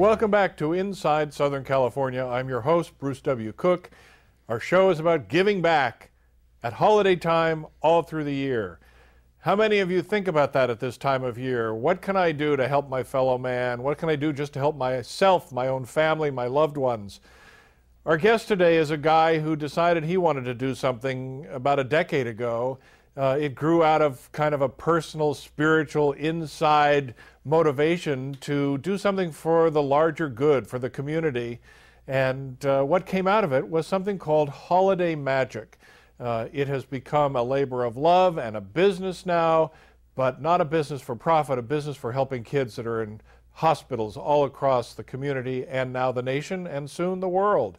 Welcome back to Inside Southern California. I'm your host, Bruce W. Cook. Our show is about giving back at holiday time all through the year. How many of you think about that at this time of year? What can I do to help my fellow man? What can I do just to help myself, my own family, my loved ones? Our guest today is a guy who decided he wanted to do something about a decade ago. It grew out of kind of a personal, spiritual, inside motivation to do something for the larger good, for the community. And what came out of it was something called Holiday Magic. It has become a labor of love and a business now, but not a business for profit, a business for helping kids that are in hospitals all across the community and now the nation and soon the world.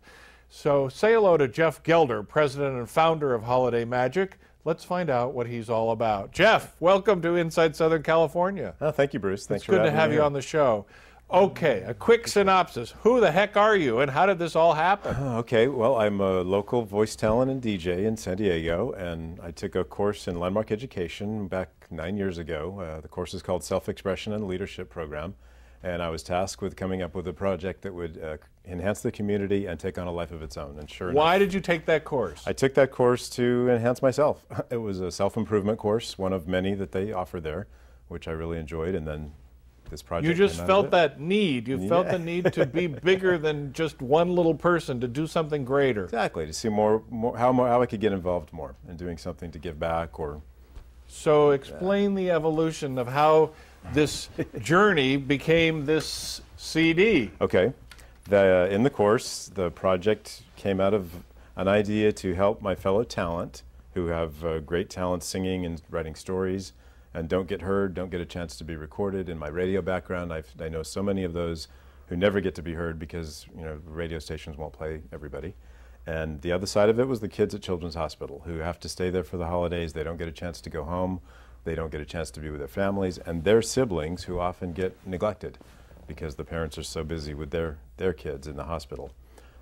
So say hello to Jeff Gelder, president and founder of Holiday Magic. Let's find out what he's all about. Jeff, welcome to Inside Southern California. Oh, thank you, Bruce. Thanks for having me. It's good to have you on the show. Okay, a quick synopsis. Who the heck are you and how did this all happen? Okay, well, I'm a local voice talent and DJ in San Diego, and I took a course in Landmark Education back 9 years ago. The course is called Self-Expression and Leadership Program, and I was tasked with coming up with a project that would enhance the community and take on a life of its own. And sure enough, why did you take that course? I took that course to enhance myself. It was a self-improvement course, one of many that they offer there, which I really enjoyed, and then this project. You just felt that need. You felt the need to be bigger than just one little person, to do something greater. Exactly, to see how I could get involved more in doing something to give back. Or so explain the evolution of how this journey became this CD. Okay, in the course, the project came out of an idea to help my fellow talent who have great talent singing and writing stories and don't get heard, don't get a chance to be recorded. In my radio background, I know so many of those who never get to be heard because radio stations won't play everybody. And the other side of it was the kids at Children's Hospital who have to stay there for the holidays. They don't get a chance to go home. They don't get a chance to be with their families, and their siblings who often get neglected because the parents are so busy with their kids in the hospital.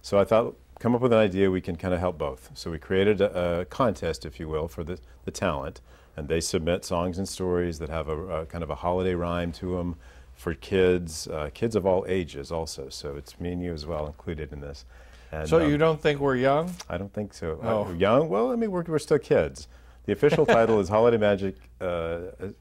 So I thought, come up with an idea we can kind of help both. So we created a contest, if you will, for the talent, and they submit songs and stories that have a kind of a holiday rhyme to them for kids, kids of all ages also. So it's me and you as well included in this. And, so you don't think we're young? I don't think so. Oh. Young? Well, I mean, we're still kids. The official title is Holiday Magic, A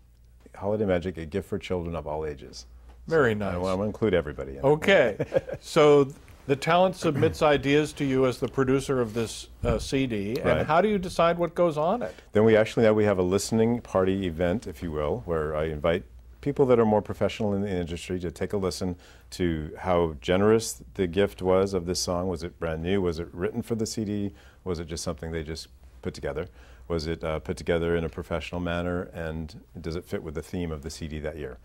Gift for Children of All Ages. Very nice. I want to include everybody in it. Okay. So the talent submits ideas to you as the producer of this CD, and Right. how do you decide what goes on it? Then we have a listening party event, if you will, where I invite people that are more professional in the industry to take a listen to how generous the gift was of this song. Was it brand new? Was it written for the CD? Was it just something they just put together? Was it put together in a professional manner, and does it fit with the theme of the CD that year?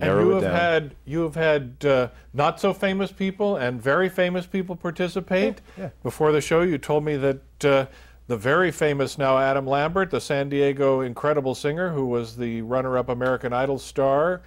And you have had not so famous people and very famous people participate. Yeah. Before the show, you told me that the very famous now Adam Lambert, the San Diego incredible singer who was the runner-up American Idol star,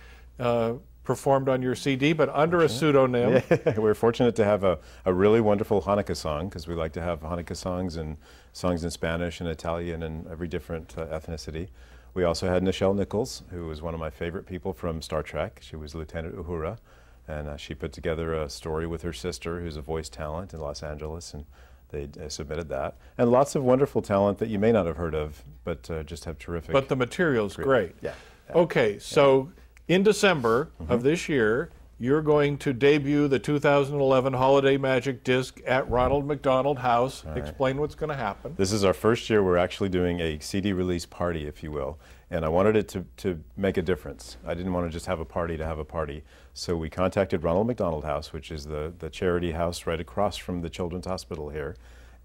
performed on your CD, but under a pseudonym. Yeah, we're fortunate to have a really wonderful Hanukkah song, because we like to have Hanukkah songs and songs in Spanish and Italian and every different ethnicity. We also had Nichelle Nichols, who was one of my favorite people from Star Trek. She was Lieutenant Uhura, and she put together a story with her sister, who's a voice talent in Los Angeles, and they submitted that. And lots of wonderful talent that you may not have heard of, but just have terrific. But the material's great. Yeah. Okay, so in December of this year, you're going to debut the 2011 Holiday Magic disc at Ronald McDonald House. Right. Explain what's going to happen. This is our first year we're actually doing a CD release party, if you will. And I wanted it to make a difference. I didn't want to just have a party to have a party. So we contacted Ronald McDonald House, which is the charity house right across from the Children's Hospital here.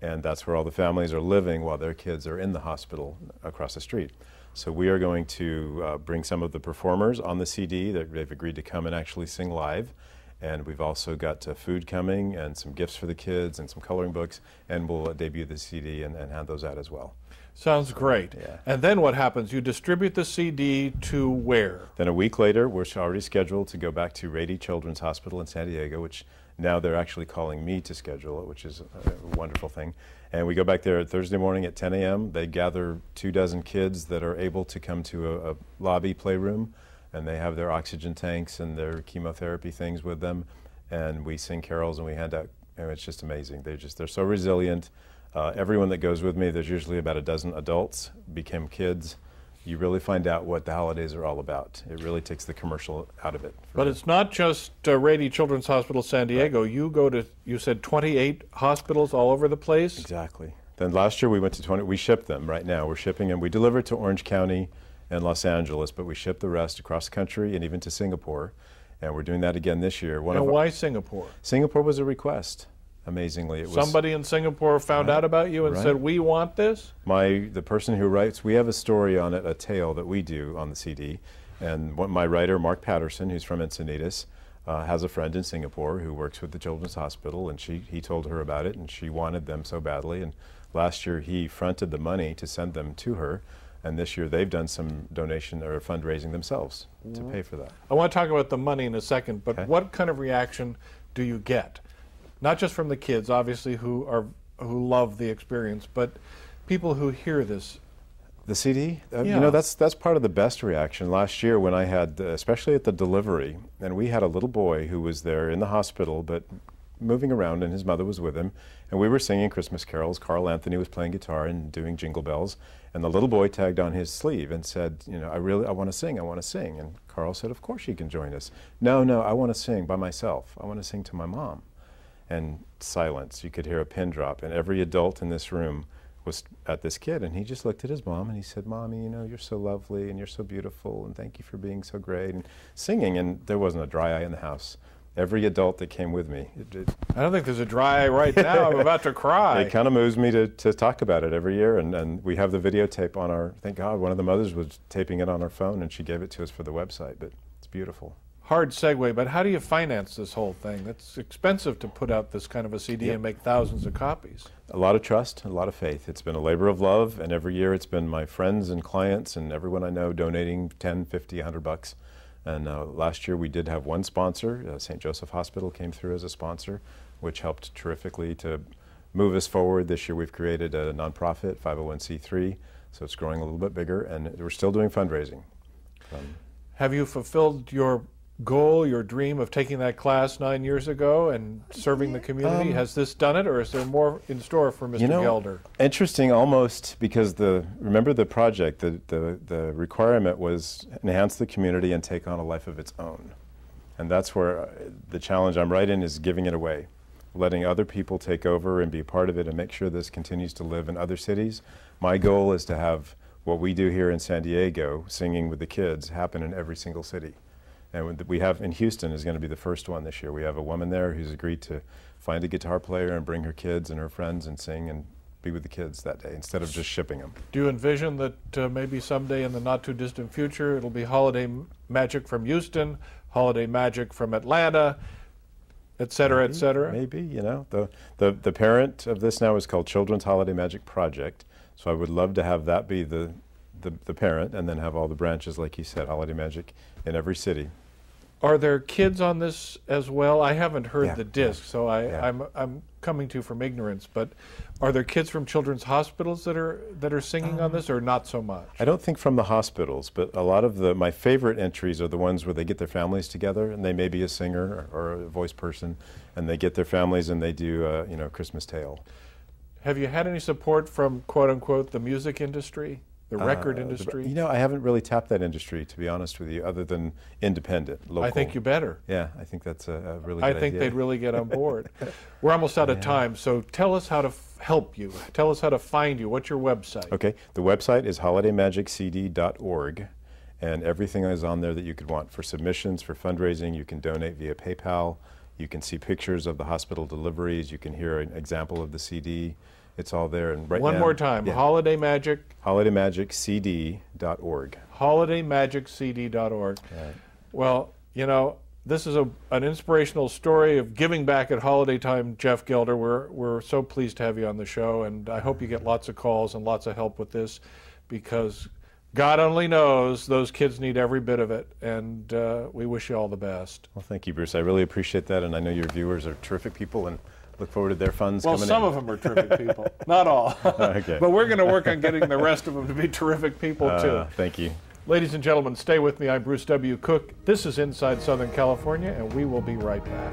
And that's where all the families are living while their kids are in the hospital across the street. So we are going to bring some of the performers on the CD. They've agreed to come and actually sing live. And we've also got food coming and some gifts for the kids and some coloring books. And we'll debut the CD and hand those out as well. Sounds great. Yeah. And then what happens? You distribute the CD to where? Then a week later, we're already scheduled to go back to Rady Children's Hospital in San Diego, which now they're actually calling me to schedule it, which is a wonderful thing. And we go back there Thursday morning at 10 a.m. They gather 24 kids that are able to come to a lobby playroom, and they have their oxygen tanks and their chemotherapy things with them. and we sing carols and we hand out, and it's just amazing. They're so resilient. Everyone that goes with me, there's usually about a dozen adults, became kids. You really find out what the holidays are all about. It really takes the commercial out of it. But it's not just Rady Children's Hospital San Diego. Right. You go to, you said 28 hospitals all over the place? Exactly. Then last year we went to 20, we ship them right now. We're shipping them. We deliver to Orange County and Los Angeles, but we ship the rest across the country and even to Singapore. And we're doing that again this year. And why Singapore? Singapore was a request. Amazingly, it was somebody in Singapore found out about you and said, "We want this." The person who writes, we have a story on it, a tale that we do on the CD, and my writer, Mark Patterson, who's from Encinitas, has a friend in Singapore who works with the Children's Hospital, and he told her about it, and she wanted them so badly. And last year he fronted the money to send them to her, and this year they've done some donation or fundraising themselves to pay for that. I want to talk about the money in a second, but what kind of reaction do you get? Not just from the kids, obviously, who love the experience, but people who hear this. The CD, you know, that's part of the best reaction. Last year, when I had, especially at the delivery, and we had a little boy who was there in the hospital, but moving around, and his mother was with him, and we were singing Christmas carols. Carl Anthony was playing guitar and doing Jingle Bells, and the little boy tagged on his sleeve and said, you know, I want to sing, I want to sing. And Carl said, of course you can join us. No, I want to sing by myself. I want to sing to my mom. And silence. You could hear a pin drop, and every adult in this room was at this kid, and he just looked at his mom and he said, "Mommy, you know, you're so lovely and you're so beautiful, and thank you for being so great," and singing, and there wasn't a dry eye in the house. Every adult that came with me. I don't think there's a dry eye right now. I'm about to cry. It kind of moves me to talk about it every year, and we have the videotape on our, thank God, one of the mothers was taping it on her phone, and she gave it to us for the website, but it's beautiful. Hard segue, but how do you finance this whole thing? It's expensive to put out this kind of a CD and make thousands of copies. A lot of trust, a lot of faith. It's been a labor of love, and every year it's been my friends and clients and everyone I know donating 10, 50, 100 bucks. And last year we did have one sponsor. St. Joseph Hospital came through as a sponsor, which helped terrifically to move us forward. This year we've created a nonprofit, 501c3, so it's growing a little bit bigger, and we're still doing fundraising. Have you fulfilled your goal, your dream of taking that class 9 years ago and serving the community? Has this done it, or is there more in store for Mr. Gelder? Interesting, almost, because remember the project, the requirement was enhance the community and take on a life of its own. And that's where the challenge I'm right in is giving it away, letting other people take over and be a part of it and make sure this continues to live in other cities. My goal is to have what we do here in San Diego, singing with the kids, happen in every single city. And we have in Houston is going to be the first one this year. We have a woman there who's agreed to find a guitar player and bring her kids and her friends and sing and be with the kids that day instead of just shipping them. Do you envision that maybe someday in the not too distant future it'll be holiday magic from Houston, holiday magic from Atlanta, et cetera, et cetera? Maybe, you know. The parent of this now is called Children's Holiday Magic Project. So I would love to have that be the parent, and then have all the branches, like you said, Holiday Magic in every city. Are there kids on this as well? I haven't heard the disc, so I'm coming to you from ignorance. But are there kids from children's hospitals that are singing on this, or not so much? I don't think from the hospitals, but a lot of my favorite entries are the ones where they get their families together, and they may be a singer or a voice person, and they get their families and they do you know, Christmas Tale. Have you had any support from quote unquote the music industry? The record industry? You know, I haven't really tapped that industry, to be honest with you, other than independent, local. I think you better. Yeah, I think that's a really good idea. I think they'd really get on board. We're almost out of time, so tell us how to help you. Tell us how to find you. What's your website? Okay, the website is holidaymagiccd.org, and everything is on there that you could want. For submissions, for fundraising, you can donate via PayPal. You can see pictures of the hospital deliveries. You can hear an example of the CD. It's all there. And One more time, Holiday Magic. holidaymagiccd.org. holidaymagiccd.org. Right. Well, you know, this is an inspirational story of giving back at holiday time, Jeff Gelder. We're so pleased to have you on the show, and I hope you get lots of calls and lots of help with this, because God only knows those kids need every bit of it, and we wish you all the best. Well, thank you, Bruce. I really appreciate that, and I know your viewers are terrific people, and look forward to their funds coming in. Well, some of them are terrific people. Not all. Okay. But we're going to work on getting the rest of them to be terrific people, too. Thank you. Ladies and gentlemen, stay with me. I'm Bruce W. Cook. This is Inside Southern California, and we will be right back.